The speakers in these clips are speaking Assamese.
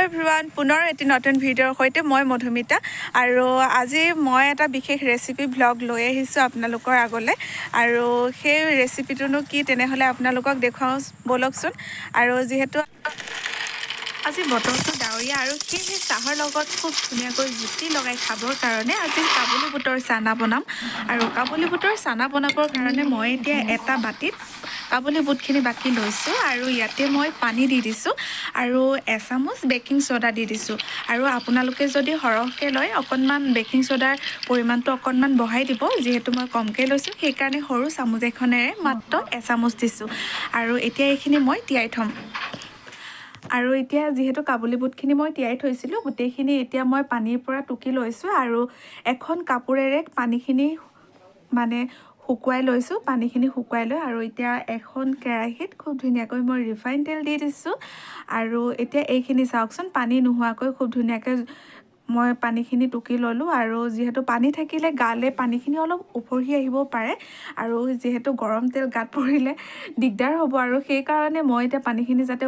হেল্ল' এভৰিৱান, পুনৰ এটি নতুন ভিডিঅ'ৰ সৈতে মই মধুমিতা আৰু আজি মই এটা বিশেষ ৰেচিপি ভ্লগ লৈ আহিছোঁ আপোনালোকৰ আগলৈ। আৰু সেই ৰেচিপিটোনো কি তেনেহ'লে আপোনালোকক দেখুৱাওঁ ব'লকচোন। আৰু যিহেতু আজি বতৰটো ডাৱৰীয়া আৰু সেয়েহে চাহৰ লগত খুব ধুনীয়াকৈ জুতি লগাই খাবৰ কাৰণে আজি কাবুলী বুটৰ চানা বনাম। আৰু কাবুলী বুটৰ চানা বনাবৰ কাৰণে মই এতিয়া এটা বাটিত কাবুলী বুটখিনি বাকি লৈছোঁ আৰু ইয়াতে মই পানী দি দিছোঁ আৰু এচামুচ বেকিং ছ'ডা দি দিছোঁ। আৰু আপোনালোকে যদি সৰহকৈ লয় অকণমান বেকিং ছ'ডাৰ পৰিমাণটো অকণমান বঢ়াই দিব, যিহেতু মই কমকৈ লৈছোঁ সেইকাৰণে সৰু চামুচ এখনেৰে মাত্ৰ এচামুচ দিছোঁ। আৰু এতিয়া এইখিনি মই তিয়াই থ'ম। আৰু এতিয়া যিহেতু কাবুলী বুটখিনি মই তিয়াই থৈছিলোঁ, গোটেইখিনি এতিয়া মই পানীৰ পৰা টুকি লৈছোঁ আৰু এখন কাপোৰেৰে পানীখিনি শুকুৱাই লৈছোঁ। পানীখিনি শুকুৱাই লৈ আৰু এতিয়া এখন কেৰাহীত খুব ধুনীয়াকৈ মই ৰিফাইন তেল দি দিছোঁ। আৰু এতিয়া এইখিনি চাওকচোন, পানী নোহোৱাকৈ খুব ধুনীয়াকৈ মই পানীখিনি টুকি ল'লোঁ। আৰু যিহেতু পানী থাকিলে গালে পানীখিনি অলপ উফৰি আহিব পাৰে আৰু যিহেতু গৰম তেল গাত পৰিলে দিগদাৰ হ'ব, আৰু সেইকাৰণে মই এতিয়া পানীখিনি যাতে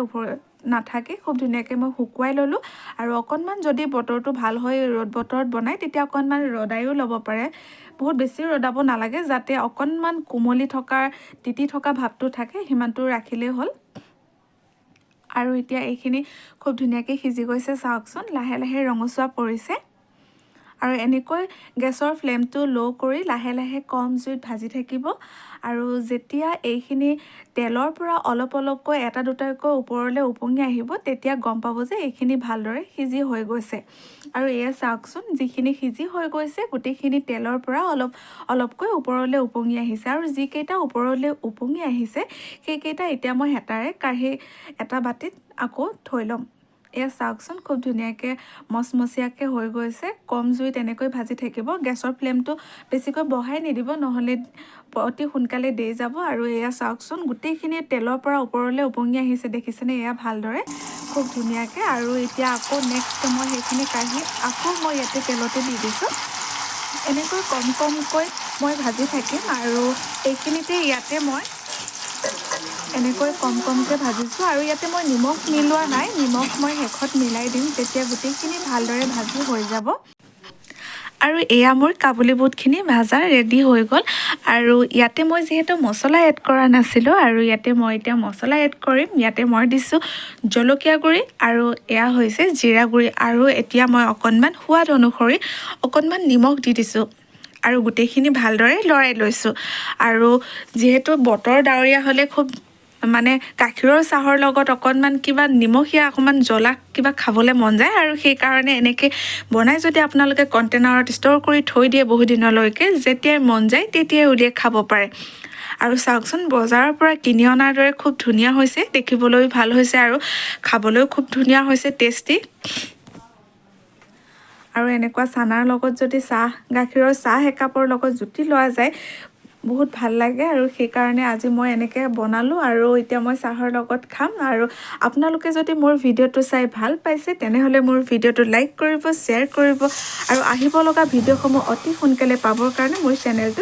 নাথাকে খুব ধুনীয়াকৈ মই শুকুৱাই ল'লোঁ। আৰু অকণমান যদি বতৰটো ভাল হয়, ৰ'দ বতৰত বনায়, তেতিয়া অকণমান ৰদায়ো ল'ব পাৰে। বহুত বেছি ৰদাব নালাগে, যাতে অকণমান কোমলি তিতি থকা ভাৱটো থাকে, সিমানটো ৰাখিলেই হ'ল। আৰু এতিয়া এইখিনি খুব ধুনীয়াকৈ সিজি গৈছে চাওকচোন, লাহে লাহে ৰঙচুৱা পৰিছে। আৰু এনেকৈ গেছৰ ফ্লেমটো ল' কৰি লাহে লাহে কম জুইত ভাজি থাকিব। আৰু যেতিয়া এইখিনি তেলৰ পৰা অলপ অলপকৈ এটা দুটাকৈ ওপৰলৈ উপঙি আহিব, তেতিয়া গম পাব যে এইখিনি ভালদৰে সিজি হৈ গৈছে। আৰু এয়া চাওকচোন, যিখিনি সিজি হৈ গৈছে গোটেইখিনি তেলৰ পৰা অলপ অলপকৈ ওপৰলৈ উপঙি আহিছে। আৰু যিকেইটা ওপৰলৈ উপঙি আহিছে সেইকেইটা এতিয়া মই হেতাৰে কাঢ়ি এটা বাটিত আকৌ থৈ ল'ম। এয়া চাওকচোন, খুব ধুনীয়াকৈ মচমচীয়াকৈ হৈ গৈছে। কম জুইত এনেকৈ ভাজি থাকিব, গেছৰ ফ্লেমটো বেছিকৈ বঢ়াই নিদিব, নহ'লে অতি সোনকালে দেই যাব। আৰু এয়া চাওকচোন, গোটেইখিনি তেলৰ পৰা ওপৰলৈ উপঙি আহিছে, দেখিছেনে এয়া ভালদৰে খুব ধুনীয়াকৈ। আৰু এতিয়া আকৌ নেক্সট মই সেইখিনি কাঢ়ি আকৌ মই ইয়াতে তেলতে দি দিছোঁ। এনেকৈ কম কমকৈ মই ভাজি থাকিম আৰু এইখিনিতে ইয়াতে মই এনেকৈ কম কমকৈ ভাজিছোঁ। আৰু ইয়াতে মই নিমখ মিলোৱা নাই, নিমখ মই শেষত মিলাই দিম যেতিয়া গোটেইখিনি ভালদৰে ভাজি হৈ যাব। আৰু এয়া মোৰ কাবুলী বুটখিনি ভাজা ৰেডি হৈ গ'ল। আৰু ইয়াতে মই যিহেতু মছলা এড কৰা নাছিলোঁ, আৰু ইয়াতে মই এতিয়া মছলা এড কৰিম। ইয়াতে মই দিছোঁ জলকীয়া গুড়ি আৰু এয়া হৈছে জিৰা গুড়ি। আৰু এতিয়া মই অকণমান সোৱাদ অনুসৰি অকণমান নিমখ দি দিছোঁ আৰু গোটেইখিনি ভালদৰে লৰাই লৈছোঁ। আৰু যিহেতু বতৰ ডাৱৰীয়া হ'লে খুব গাখীৰৰ চাহৰ লগত অকণমান কিবা নিমখীয়া অকণমান জ্বলা কিবা খাবলৈ মন যায়। আৰু সেইকাৰণে এনেকৈ বনাই যদি আপোনালোকে কণ্টেইনাৰত ষ্ট'ৰ কৰি থৈ দিয়ে বহুদিনলৈকে, যেতিয়াই মন যায় তেতিয়াই উলিয়াই খাব পাৰে। আৰু চাওকচোন, বজাৰৰ পৰা কিনি অনাৰ দৰে খুব ধুনীয়া হৈছে, দেখিবলৈও ভাল হৈছে আৰু খাবলৈও খুব ধুনীয়া হৈছে, টেষ্টি। আৰু এনেকুৱা চানাৰ লগত যদি গাখীৰৰ চাহ একাপৰ লগত জুতি লোৱা যায় বহুত ভাল লাগে। আৰু সেইকাৰণে আজি মই এনেকৈ বনালোঁ আৰু এতিয়া মই চাহৰ লগত খাম। আৰু আপোনালোকে যদি মোৰ ভিডিঅ'টো চাই ভাল পাইছে তেনেহ'লে মোৰ ভিডিঅ'টো লাইক কৰিব, শ্বেয়াৰ কৰিব আৰু আহিব লগা ভিডিঅ'সমূহ অতি সোনকালে পাবৰ কাৰণে মোৰ চেনেলটো